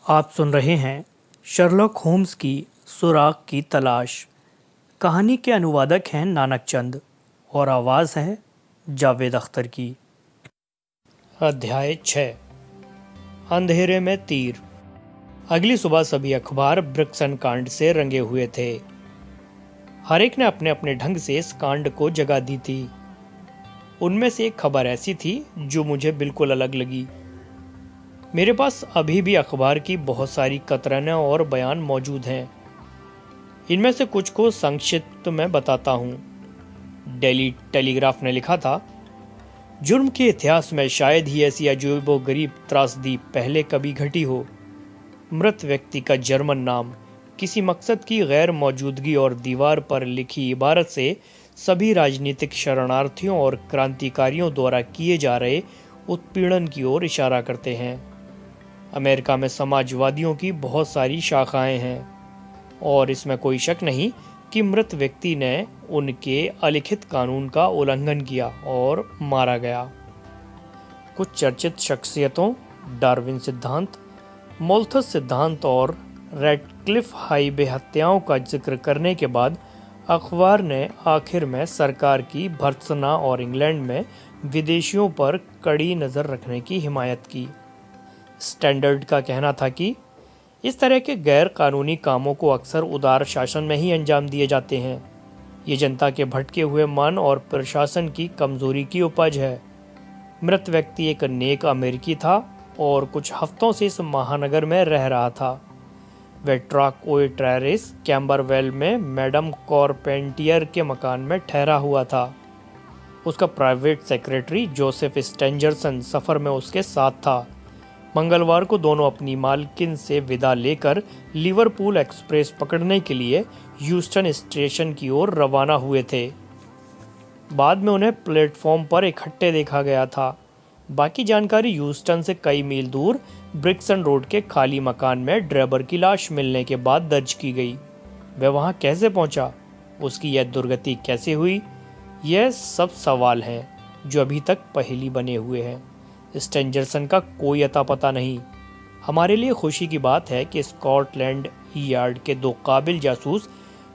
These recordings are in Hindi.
आप सुन रहे हैं शर्लॉक होम्स की सुराग की तलाश। कहानी के अनुवादक हैं नानक चंद और आवाज़ है जावेद अख्तर की। अध्याय 6 अंधेरे में तीर। अगली सुबह सभी अखबार ब्रिक्सन कांड से रंगे हुए थे। हर एक ने अपने अपने ढंग से इस कांड को जगह दी थी। उनमें से एक खबर ऐसी थी जो मुझे बिल्कुल अलग लगी। मेरे पास अभी भी अखबार की बहुत सारी कतरनें और बयान मौजूद हैं। इनमें से कुछ को संक्षिप्त में बताता हूँ। डेली टेलीग्राफ ने लिखा था, जुर्म के इतिहास में शायद ही ऐसी अजीबोगरीब त्रासदी पहले कभी घटी हो। मृत व्यक्ति का जर्मन नाम किसी मकसद की गैर मौजूदगी और दीवार पर लिखी इबारत से सभी राजनीतिक शरणार्थियों और क्रांतिकारियों द्वारा किए जा रहे उत्पीड़न की ओर इशारा करते हैं। अमेरिका में समाजवादियों की बहुत सारी शाखाएं हैं और इसमें कोई शक नहीं कि मृत व्यक्ति ने उनके अलिखित कानून का उल्लंघन किया और मारा गया। कुछ चर्चित शख्सियतों डार्विन सिद्धांत, मोल्थस सिद्धांत और रेडक्लिफ हाईवे हत्याओं का जिक्र करने के बाद अखबार ने आखिर में सरकार की भर्त्सना और इंग्लैंड में विदेशियों पर कड़ी नज़र रखने की हिमायत की। स्टैंडर्ड का कहना था कि इस तरह के गैर कानूनी कामों को अक्सर उदार शासन में ही अंजाम दिए जाते हैं। ये जनता के भटके हुए मन और प्रशासन की कमजोरी की उपज है। मृत व्यक्ति एक नेक अमेरिकी था और कुछ हफ्तों से इस महानगर में रह रहा था। वह ट्रक ओए ट्रेरिस कैम्बरवेल में मैडम कॉरपेंटियर के मकान में ठहरा हुआ था। उसका प्राइवेट सेक्रेटरी जोसेफ स्टेंजरसन सफ़र में उसके साथ था। मंगलवार को दोनों अपनी मालकिन से विदा लेकर लिवरपूल एक्सप्रेस पकड़ने के लिए ह्यूस्टन स्टेशन की ओर रवाना हुए थे। बाद में उन्हें प्लेटफॉर्म पर इकट्ठे देखा गया था। बाकी जानकारी ह्यूस्टन से कई मील दूर ब्रिक्सन रोड के खाली मकान में ड्राइवर की लाश मिलने के बाद दर्ज की गई। वह वहां कैसे पहुंचा, उसकी यह दुर्गति कैसे हुई, यह सब सवाल हैं जो अभी तक पहेली बने हुए हैं। स्टेंजरसन का कोई अता पता नहीं। हमारे लिए खुशी की बात है कि स्कॉटलैंड यार्ड के दो काबिल जासूस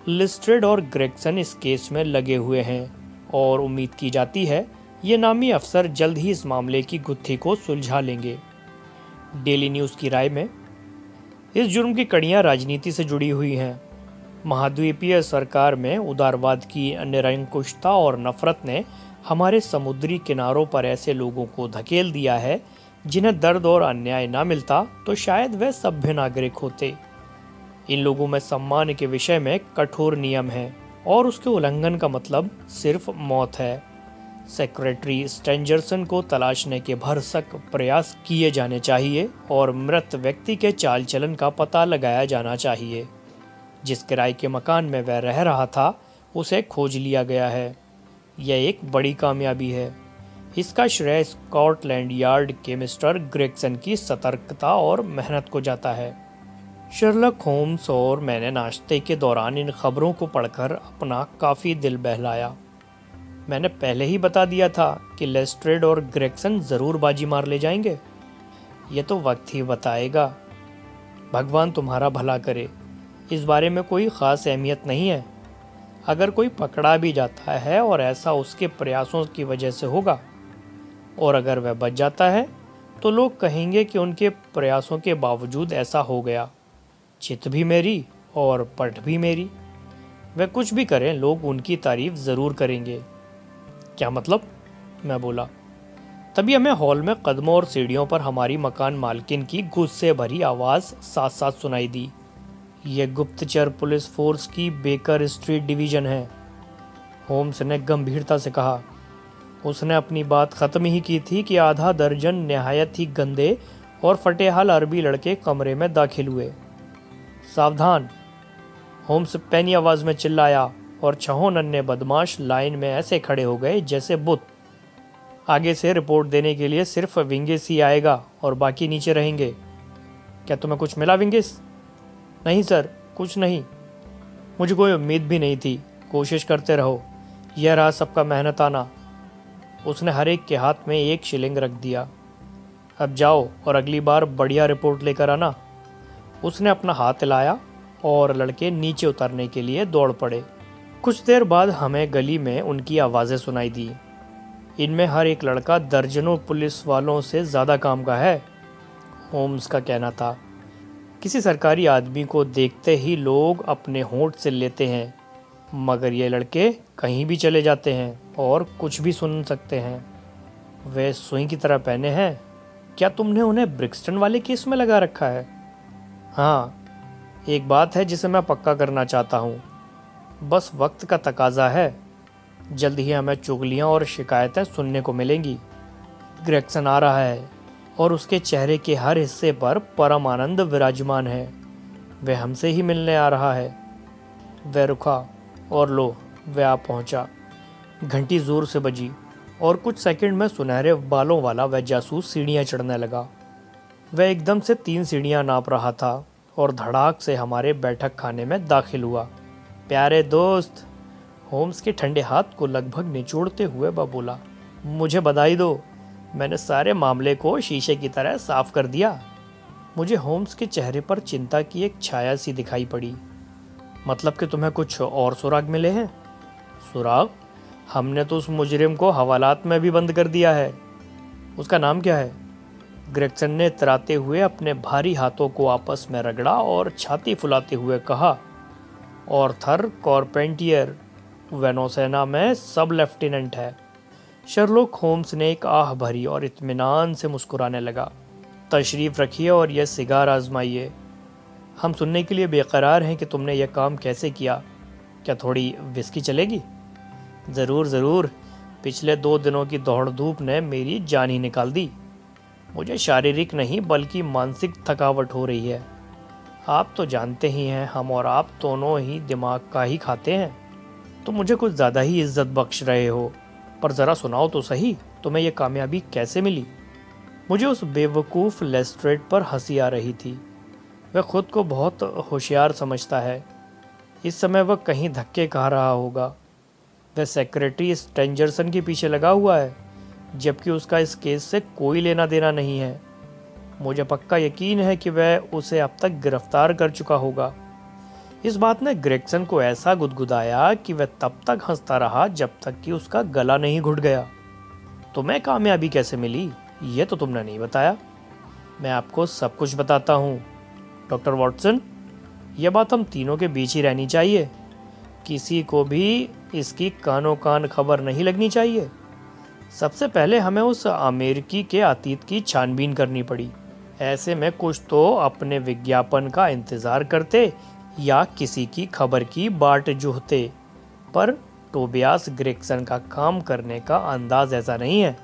लिस्ट्रेड और ग्रेगसन इस केस में लगे हुए हैं और उम्मीद की जाती है ये नामी अफसर जल्द ही इस मामले की गुत्थी को सुलझा लेंगे। डेली न्यूज़ की राय में इस जुर्म की कड़ियां राजनीति से जुड़ी हुई हैं। महाद्वीपीय सरकार में उदारवाद की निरंकुशता और नफरत ने हमारे समुद्री किनारों पर ऐसे लोगों को धकेल दिया है जिन्हें दर्द और अन्याय ना मिलता तो शायद वे सभ्य नागरिक होते। इन लोगों में सम्मान के विषय में कठोर नियम हैं और उसके उल्लंघन का मतलब सिर्फ मौत है। सेक्रेटरी स्टेंजरसन को तलाशने के भरसक प्रयास किए जाने चाहिए और मृत व्यक्ति के चाल चलन का पता लगाया जाना चाहिए। जिस किराए के मकान में वह रह रहा था उसे खोज लिया गया है। यह एक बड़ी कामयाबी है। इसका श्रेय स्कॉटलैंड यार्ड के मिस्टर ग्रेगसन की सतर्कता और मेहनत को जाता है। शर्लॉक होम्स और मैंने नाश्ते के दौरान इन खबरों को पढ़कर अपना काफ़ी दिल बहलाया। मैंने पहले ही बता दिया था कि लेस्ट्रेड और ग्रेगसन ज़रूर बाजी मार ले जाएंगे। ये तो वक्त ही बताएगा। भगवान तुम्हारा भला करे। इस बारे में कोई ख़ास अहमियत नहीं है। अगर कोई पकड़ा भी जाता है और ऐसा उसके प्रयासों की वजह से होगा, और अगर वह बच जाता है तो लोग कहेंगे कि उनके प्रयासों के बावजूद ऐसा हो गया। चित भी मेरी और पट भी मेरी। वह कुछ भी करें, लोग उनकी तारीफ ज़रूर करेंगे। क्या मतलब? मैं बोला। तभी हमें हॉल में कदमों और सीढ़ियों पर हमारी मकान मालकिन की गुस्से भरी आवाज़ साथ साथ सुनाई दी। यह गुप्तचर पुलिस फोर्स की बेकर स्ट्रीट डिवीज़न है, होम्स ने गंभीरता से कहा। उसने अपनी बात ख़त्म ही की थी कि आधा दर्जन निहायत ही गंदे और फटेहाल अरबी लड़के कमरे में दाखिल हुए। सावधान! होम्स पैनी आवाज़ में चिल्लाया और छहों नन्हे बदमाश लाइन में ऐसे खड़े हो गए जैसे बुत। आगे से रिपोर्ट देने के लिए सिर्फ विंगेस ही आएगा और बाकी नीचे रहेंगे। क्या तुम्हें कुछ मिला विंगेस? नहीं सर, कुछ नहीं। मुझे कोई उम्मीद भी नहीं थी। कोशिश करते रहो। यह रहा सबका मेहनताना। उसने हर एक के हाथ में 1 शिलिंग रख दिया। अब जाओ और अगली बार बढ़िया रिपोर्ट लेकर आना। उसने अपना हाथ हिलाया और लड़के नीचे उतरने के लिए दौड़ पड़े। कुछ देर बाद हमें गली में उनकी आवाज़ें सुनाई दी। इनमें हर एक लड़का दर्जनों पुलिस वालों से ज़्यादा काम का है, होम्स का कहना था। किसी सरकारी आदमी को देखते ही लोग अपने होंठ से लेते हैं, मगर ये लड़के कहीं भी चले जाते हैं और कुछ भी सुन सकते हैं। वे सुई की तरह पहने हैं। क्या तुमने उन्हें ब्रिक्सटन वाले केस में लगा रखा है? हाँ, एक बात है जिसे मैं पक्का करना चाहता हूँ। बस वक्त का तकाजा है। जल्द ही हमें चुगलियाँ और शिकायतें सुनने को मिलेंगी। ग्रेगसन आ रहा है और उसके चेहरे के हर हिस्से पर परम आनंद विराजमान है। वह हमसे ही मिलने आ रहा है। वह रुका और लो, वह आ पहुंचा। घंटी जोर से बजी और कुछ सेकंड में सुनहरे बालों वाला वह जासूस सीढ़ियां चढ़ने लगा। वह एकदम से 3 सीढ़ियां नाप रहा था और धड़ाक से हमारे बैठक खाने में दाखिल हुआ। प्यारे दोस्त, होम्स के ठंडे हाथ को लगभग निचोड़ते हुए वह बोला, मुझे बधाई दो, मैंने सारे मामले को शीशे की तरह साफ कर दिया। मुझे होम्स के चेहरे पर चिंता की एक छाया सी दिखाई पड़ी। मतलब कि तुम्हें कुछ और सुराग मिले हैं? सुराग? हमने तो उस मुजरिम को हवालात में भी बंद कर दिया है। उसका नाम क्या है? ग्रेगसन ने इतराते हुए अपने भारी हाथों को आपस में रगड़ा और छाती फुलाते हुए कहा, ऑर्थर कॉर्पेंटियर, वह नौसेना में सब लेफ्टिनेंट है। शर्लॉक होम्स ने एक आह भरी और इत्मीनान से मुस्कुराने लगा। तशरीफ़ रखिए और यह सिगार आजमाइए। हम सुनने के लिए बेकरार हैं कि तुमने यह काम कैसे किया। क्या थोड़ी विस्की चलेगी? ज़रूर ज़रूर। पिछले 2 दिनों की दौड़ धूप ने मेरी जान ही निकाल दी। मुझे शारीरिक नहीं बल्कि मानसिक थकावट हो रही है। आप तो जानते ही हैं, हम और आप दोनों ही दिमाग का ही खाते हैं, तो मुझे कुछ ज़्यादा ही इज्जत बख्श रहे हो। पर ज़रा सुनाओ तो सही, तुम्हें यह कामयाबी कैसे मिली? मुझे उस बेवकूफ़ लेस्ट्रेड पर हंसी आ रही थी। वह खुद को बहुत होशियार समझता है। इस समय वह कहीं धक्के खा रहा होगा। वह सेक्रेटरी स्टेंजरसन के पीछे लगा हुआ है, जबकि उसका इस केस से कोई लेना देना नहीं है। मुझे पक्का यकीन है कि वह उसे अब तक गिरफ्तार कर चुका होगा। इस बात ने ग्रेगसन को ऐसा गुदगुदाया कि वह तब तक हंसता रहा जब तक कि उसका गला नहीं घुट गया। तुम्हें कामयाबी कैसे मिली, ये तो तुमने नहीं बताया। मैं आपको सब कुछ बताता हूँ डॉक्टर वॉटसन। यह बात हम तीनों के बीच ही रहनी चाहिए। किसी को भी इसकी कानो कान खबर नहीं लगनी चाहिए। सबसे पहले हमें उस अमेरिकी के अतीत की छानबीन करनी पड़ी। ऐसे में कुछ तो अपने विज्ञापन का इंतज़ार करते या किसी की खबर की बाट जोहते, पर टोबियास ग्रेगसन का काम करने का अंदाज ऐसा नहीं है।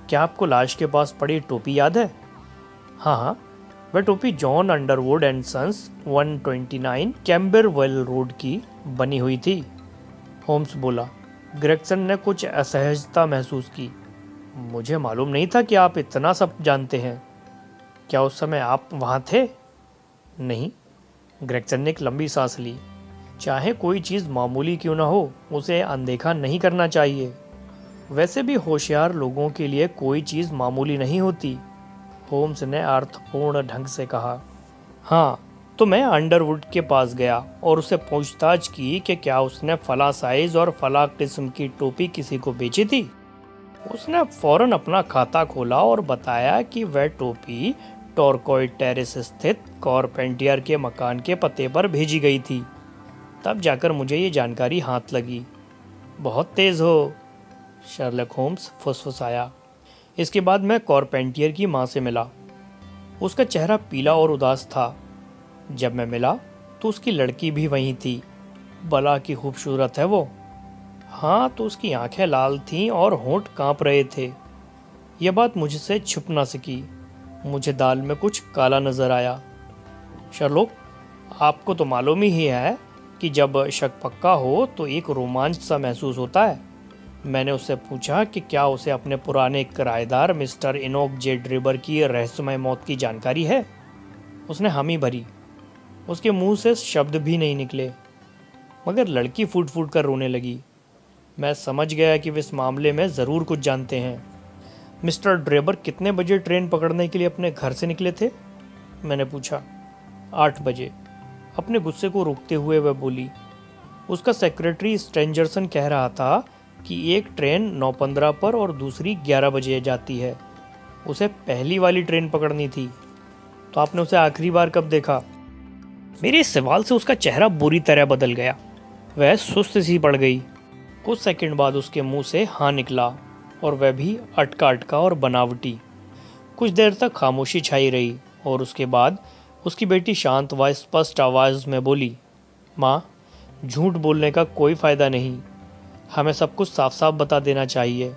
क्या आपको लाश के पास पड़ी टोपी याद है? हाँ हाँ, वह टोपी John Underwood and sons 129 Camberwell road की बनी हुई थी, होम्स बोला। ग्रेगसन ने कुछ असहजता महसूस की। मुझे मालूम नहीं था कि आप इतना सब जानते हैं। क्या उस समय आप वहाँ थे? नहीं। ग्रेगसन ने एक लंबी सांस ली। चाहे कोई चीज़ मामूली क्यों ना हो, उसे अनदेखा नहीं करना चाहिए। वैसे भी होशियार लोगों के लिए कोई चीज़ मामूली नहीं होती, होम्स ने अर्थपूर्ण ढंग से कहा। हाँ, तो मैं अंडरवुड के पास गया और उससे पूछताछ की कि क्या उसने फला साइज और फला किस्म की टोपी किसी को बेची थी। उसने फौरन अपना खाता खोला और बताया कि वह टोपी टॉर्कोइड टेरेस स्थित कॉर्पेंटियर के मकान के पते पर भेजी गई थी। तब जाकर मुझे ये जानकारी हाथ लगी। बहुत तेज़ हो, शर्लक होम्स फुसफुसाया। इसके बाद मैं कॉर्पेंटियर की माँ से मिला। उसका चेहरा पीला और उदास था। जब मैं मिला तो उसकी लड़की भी वहीं थी। भला की खूबसूरत है वो। हाँ, तो उसकी आंखें लाल थीं और होंठ कांप रहे थे। यह बात मुझसे छुप ना सकी। मुझे दाल में कुछ काला नजर आया। शर्लोक, आपको तो मालूम ही है कि जब शक पक्का हो तो एक रोमांच सा महसूस होता है। मैंने उससे पूछा कि क्या उसे अपने पुराने किराएदार मिस्टर इनोक जे ड्रिबर की रहस्यमय मौत की जानकारी है। उसने हामी भरी। उसके मुंह से शब्द भी नहीं निकले, मगर लड़की फूट फूट कर रोने लगी। मैं समझ गया कि वे इस मामले में ज़रूर कुछ जानते हैं। मिस्टर ड्रेबर कितने बजे ट्रेन पकड़ने के लिए अपने घर से निकले थे? मैंने पूछा। 8 बजे। अपने गुस्से को रोकते हुए वह बोली। उसका सेक्रेटरी स्ट्रेंजरसन कह रहा था कि एक ट्रेन 9:15 पर और दूसरी 11 बजे जाती है। उसे पहली वाली ट्रेन पकड़नी थी। तो आपने उसे आखिरी बार कब देखा? मेरे इस सवाल से उसका चेहरा बुरी तरह बदल गया। वह सुस्त सी पड़ गई। कुछ सेकंड बाद उसके मुंह से हाँ निकला, और वह भी अटका अटका और बनावटी। कुछ देर तक खामोशी छाई रही और उसके बाद उसकी बेटी शांत व स्पष्ट आवाज़ में बोली, माँ, झूठ बोलने का कोई फ़ायदा नहीं। हमें सब कुछ साफ साफ बता देना चाहिए।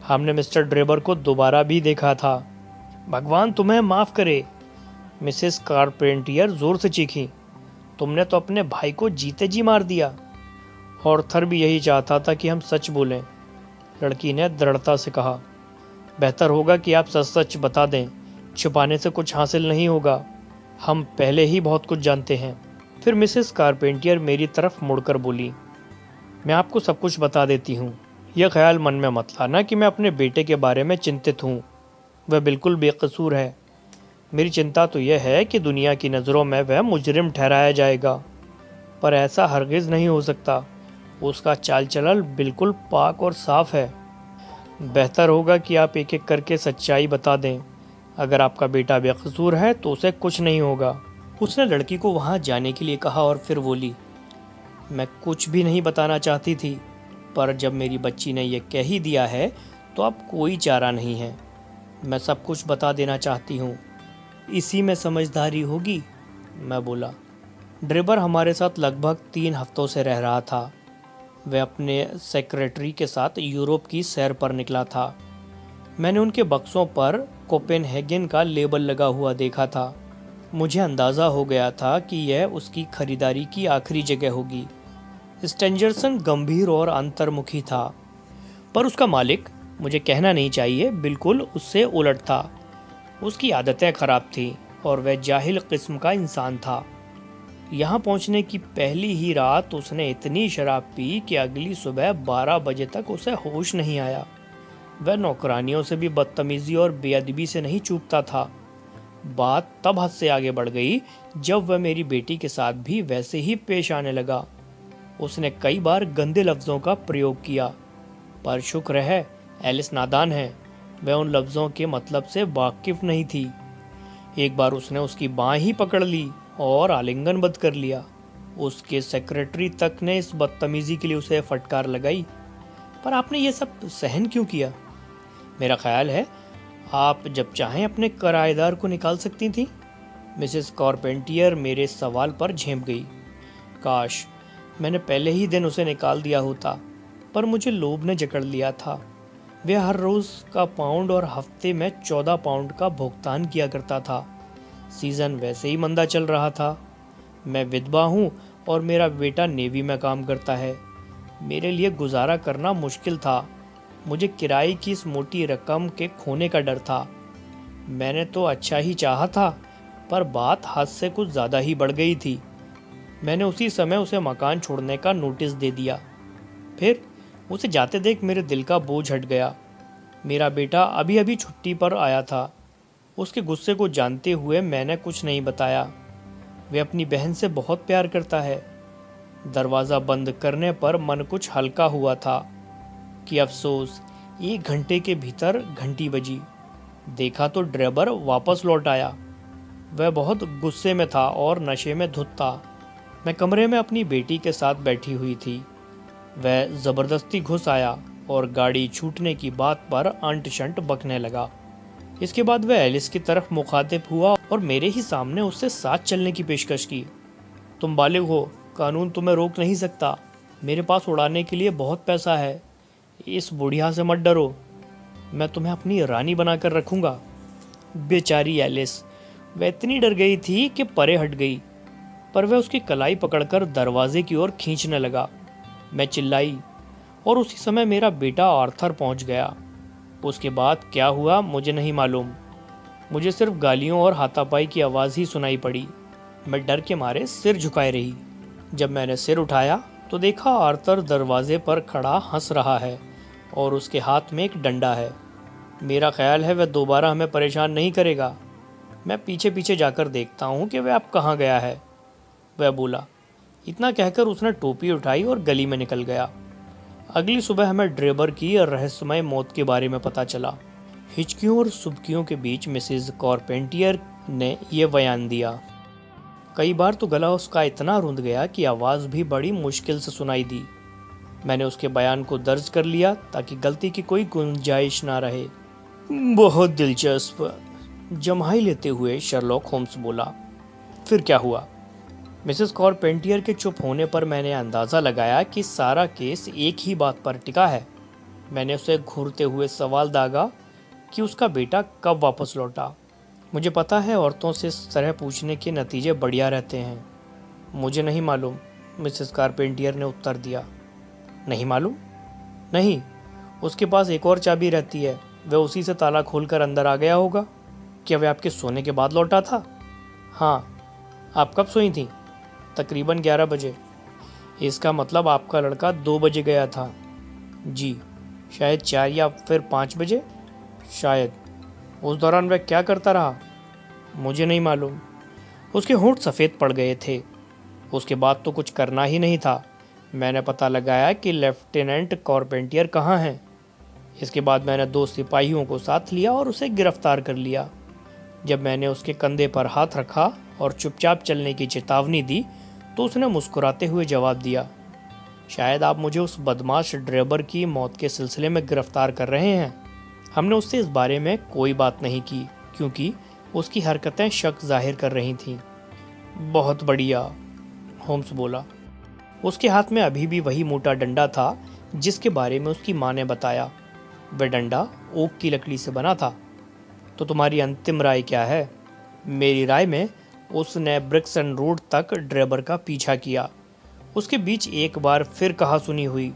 हमने मिस्टर ड्रेबर को दोबारा भी देखा था। भगवान तुम्हें माफ़ करे, मिसेस कारपेंटियर ज़ोर से चीखी। तुमने तो अपने भाई को जीते जी मार दिया। ऑर्थर भी यही चाहता था कि हम सच बोलें, लड़की ने दृढ़ता से कहा। बेहतर होगा कि आप सच सच बता दें। छुपाने से कुछ हासिल नहीं होगा। हम पहले ही बहुत कुछ जानते हैं। फिर मिसेस कारपेंटियर मेरी तरफ मुड़कर बोली, मैं आपको सब कुछ बता देती हूँ। यह ख्याल मन में मत लाना कि मैं अपने बेटे के बारे में चिंतित हूँ। वह बिल्कुल बेकसूर है। मेरी चिंता तो यह है कि दुनिया की नज़रों में वह मुजरिम ठहराया जाएगा, पर ऐसा हरगिज़ नहीं हो सकता। उसका चाल चलन बिल्कुल पाक और साफ है। बेहतर होगा कि आप एक एक करके सच्चाई बता दें। अगर आपका बेटा बेकसूर है तो उसे कुछ नहीं होगा। उसने लड़की को वहाँ जाने के लिए कहा और फिर बोली, मैं कुछ भी नहीं बताना चाहती थी, पर जब मेरी बच्ची ने यह कह ही दिया है तो अब कोई चारा नहीं है। मैं सब कुछ बता देना चाहती हूँ। इसी में समझदारी होगी, मैं बोला। ड्रेबर हमारे साथ लगभग 3 हफ्तों से रह रहा था। वह अपने सेक्रेटरी के साथ यूरोप की सैर पर निकला था। मैंने उनके बक्सों पर कोपेनहेगन का लेबल लगा हुआ देखा था। मुझे अंदाज़ा हो गया था कि यह उसकी खरीदारी की आखिरी जगह होगी। स्टेंजरसन गंभीर और अंतर्मुखी था, पर उसका मालिक, मुझे कहना नहीं चाहिए, बिल्कुल उससे उलट था। उसकी आदतें खराब थीं और वह जाहिल किस्म का इंसान था। यहाँ पहुँचने की पहली ही रात उसने इतनी शराब पी कि अगली सुबह 12 बजे तक उसे होश नहीं आया। वह नौकरानियों से भी बदतमीजी और बेअदबी से नहीं चूकता था। बात तब हद से आगे बढ़ गई जब वह मेरी बेटी के साथ भी वैसे ही पेश आने लगा। उसने कई बार गंदे लफ्ज़ों का प्रयोग किया, पर शुक्र है एलिस नादान है। वह उन लफ्ज़ों के मतलब से वाकिफ नहीं थी। एक बार उसने उसकी बाँह ही पकड़ ली और आलिंगनबद्ध कर लिया। उसके सेक्रेटरी तक ने इस बदतमीजी के लिए उसे फटकार लगाई। पर आपने ये सब सहन क्यों किया? मेरा ख्याल है आप जब चाहें अपने किराएदार को निकाल सकती थी। मिसेस कारपेंटियर मेरे सवाल पर झेंप गई। काश मैंने पहले ही दिन उसे निकाल दिया होता, पर मुझे लोभ ने जकड़ लिया था। वह हर रोज़ का पाउंड और हफ्ते में 14 पाउंड का भुगतान किया करता था। सीज़न वैसे ही मंदा चल रहा था। मैं विधवा हूँ और मेरा बेटा नेवी में काम करता है। मेरे लिए गुजारा करना मुश्किल था। मुझे किराए की इस मोटी रकम के खोने का डर था। मैंने तो अच्छा ही चाहा था, पर बात हद से कुछ ज़्यादा ही बढ़ गई थी। मैंने उसी समय उसे मकान छोड़ने का नोटिस दे दिया। फिर उसे जाते देख मेरे दिल का बोझ हट गया। मेरा बेटा अभी अभी छुट्टी पर आया था। उसके गुस्से को जानते हुए मैंने कुछ नहीं बताया। वह अपनी बहन से बहुत प्यार करता है। दरवाज़ा बंद करने पर मन कुछ हल्का हुआ था कि अफसोस 1 घंटे के भीतर घंटी बजी। देखा तो ड्राइवर वापस लौट आया। वह बहुत गुस्से में था और नशे में धुत था। मैं कमरे में अपनी बेटी के साथ बैठी हुई थी। वह ज़बरदस्ती घुस आया और गाड़ी छूटने की बात पर अंट शंट बकने लगा। इसके बाद वह एलिस की तरफ मुखातिब हुआ और मेरे ही सामने उससे साथ चलने की पेशकश की। तुम बालिग हो, कानून तुम्हें रोक नहीं सकता। मेरे पास उड़ाने के लिए बहुत पैसा है। इस बुढ़िया से मत डरो, मैं तुम्हें अपनी रानी बनाकर रखूंगा। बेचारी एलिस, वह इतनी डर गई थी कि परे हट गई, पर वह उसकी कलाई पकड़कर दरवाजे की ओर खींचने लगा। मैं चिल्लाई और उसी समय मेरा बेटा आर्थर पहुंच गया। उसके बाद क्या हुआ मुझे नहीं मालूम। मुझे सिर्फ गालियों और हाथापाई की आवाज़ ही सुनाई पड़ी। मैं डर के मारे सिर झुकाए रही। जब मैंने सिर उठाया तो देखा आर्थर दरवाजे पर खड़ा हंस रहा है और उसके हाथ में एक डंडा है। मेरा ख्याल है वह दोबारा हमें परेशान नहीं करेगा। मैं पीछे पीछे जाकर देखता हूँ कि वह अब कहाँ गया है, वह बोला। इतना कहकर उसने टोपी उठाई और गली में निकल गया। अगली सुबह हमें ड्रेबर की रहस्यमय मौत के बारे में पता चला। हिचकियों और सुबकियों के बीच मिसेज कॉर्पेंटियर ने यह बयान दिया। कई बार तो गला उसका इतना रुंध गया कि आवाज़ भी बड़ी मुश्किल से सुनाई दी। मैंने उसके बयान को दर्ज कर लिया ताकि गलती की कोई गुंजाइश ना रहे। बहुत दिलचस्प, जम्हाई लेते हुए शर्लॉक होम्स बोला। फिर क्या हुआ? मिसेस कॉर्पेंटियर के चुप होने पर मैंने अंदाज़ा लगाया कि सारा केस एक ही बात पर टिका है। मैंने उसे घूरते हुए सवाल दागा कि उसका बेटा कब वापस लौटा। मुझे पता है औरतों से इस तरह पूछने के नतीजे बढ़िया रहते हैं। मुझे नहीं मालूम, मिसेस कॉर्पेंटियर ने उत्तर दिया। नहीं मालूम? नहीं, उसके पास एक और चाबी रहती है, वह उसी से ताला खोलकर अंदर आ गया होगा। क्या वह आपके सोने के बाद लौटा था? हाँ। आप कब सोई थी? तकरीबन 11 बजे। इसका मतलब आपका लड़का 2 बजे गया था। जी। शायद 4 या फिर 5 बजे। शायद। उस दौरान वह क्या करता रहा? मुझे नहीं मालूम। उसके होंठ सफ़ेद पड़ गए थे। उसके बाद तो कुछ करना ही नहीं था। मैंने पता लगाया कि लेफ्टिनेंट कॉर्पेंटियर कहाँ हैं। इसके बाद मैंने 2 सिपाहियों को साथ लिया और उसे गिरफ्तार कर लिया। जब मैंने उसके कंधे पर हाथ रखा और चुपचाप चलने की चेतावनी दी तो उसने मुस्कुराते हुए जवाब दिया, शायद आप मुझे उस बदमाश ड्रेबर की मौत के सिलसिले में गिरफ्तार कर रहे हैं। हमने उससे इस बारे में कोई बात नहीं की क्योंकि उसकी हरकतें शक जाहिर कर रही थीं। बहुत बढ़िया, होम्स बोला। उसके हाथ में अभी भी वही मोटा डंडा था जिसके बारे में उसकी माँ ने बताया। वह डंडा ओक की लकड़ी से बना था। तो तुम्हारी अंतिम राय क्या है? मेरी राय में उसने ब्रिक्सन रोड तक ड्रेबर का पीछा किया। उसके बीच एक बार फिर कहासुनी हुई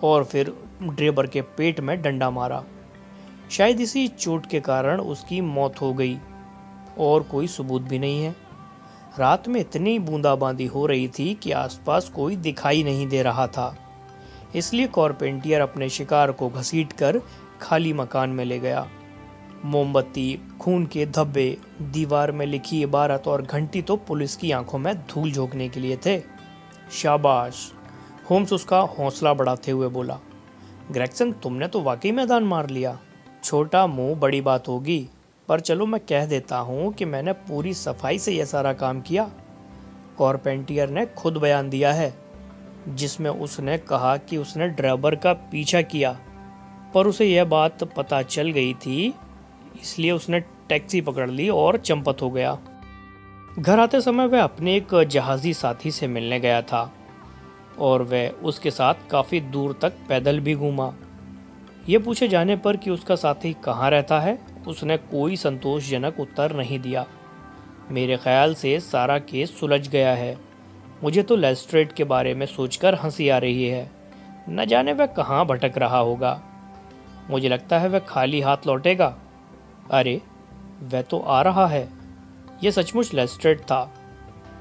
और फिर ड्रेबर के पेट में डंडा मारा। शायद इसी चोट के कारण उसकी मौत हो गई और कोई सबूत भी नहीं है। रात में इतनी बूंदाबांदी हो रही थी कि आसपास कोई दिखाई नहीं दे रहा था। इसलिए कॉर्पेंटियर अपने शिकार को घसीटकर खाली मकान में ले गया। मोमबत्ती, खून के धब्बे, दीवार में लिखी इबारत और घंटी तो पुलिस की आंखों में धूल झोंकने के लिए थे। शाबाश, होम्स उसका हौसला बढ़ाते हुए बोला। ग्रेगसन, तुमने तो वाकई मैदान मार लिया। छोटा मुंह बड़ी बात होगी, पर चलो मैं कह देता हूँ कि मैंने पूरी सफाई से यह सारा काम किया। कॉर्पेंटियर ने खुद बयान दिया है जिसमें उसने कहा कि उसने ड्राइवर का पीछा किया, पर उसे यह बात पता चल गई थी, इसलिए उसने टैक्सी पकड़ ली और चंपत हो गया। घर आते समय वह अपने एक जहाज़ी साथी से मिलने गया था और वह उसके साथ काफ़ी दूर तक पैदल भी घूमा। ये पूछे जाने पर कि उसका साथी कहाँ रहता है, उसने कोई संतोषजनक उत्तर नहीं दिया। मेरे ख्याल से सारा केस सुलझ गया है। मुझे तो लेस्ट्रेड के बारे में सोचकर हंसी आ रही है। न जाने वह कहाँ भटक रहा होगा। मुझे लगता है वह खाली हाथ लौटेगा। अरे, वह तो आ रहा है। यह सचमुच लेस्ट्रेड था।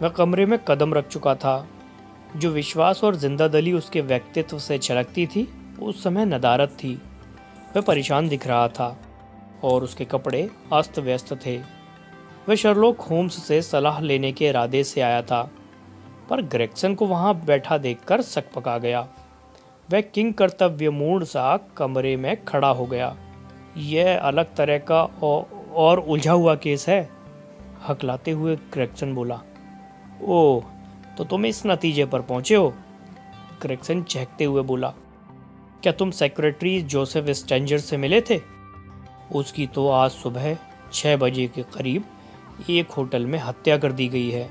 वह कमरे में कदम रख चुका था। जो विश्वास और जिंदादिली उसके व्यक्तित्व से छलकती थी उस समय नदारत थी। वह परेशान दिख रहा था और उसके कपड़े अस्त व्यस्त थे। वह शर्लॉक होम्स से सलाह लेने के इरादे से आया था, पर ग्रेगसन को वहां बैठा देखकर सक पका गया। वह किंग कर्तव्यमूढ़ सा कमरे में खड़ा हो गया। यह अलग तरह का और उलझा हुआ केस है, हकलाते हुए ग्रेगसन बोला। ओह, तो तुम इस नतीजे पर पहुंचे हो? ग्रेगसन चहकते हुए बोला। क्या तुम सेक्रेटरी जोसेफ स्टेंजर से मिले थे? उसकी तो आज सुबह 6 बजे के करीब एक होटल में हत्या कर दी गई है,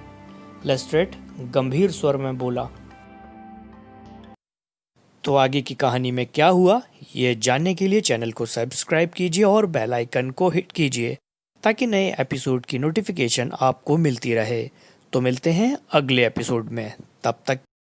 लेस्ट्रेड गंभीर स्वर में बोला। तो आगे की कहानी में क्या हुआ, ये जानने के लिए चैनल को सब्सक्राइब कीजिए और बेल आइकन को हिट कीजिए ताकि नए एपिसोड की नोटिफिकेशन आपको मिलती रहे। तो मिलते हैं अगले एपिसोड में, तब तक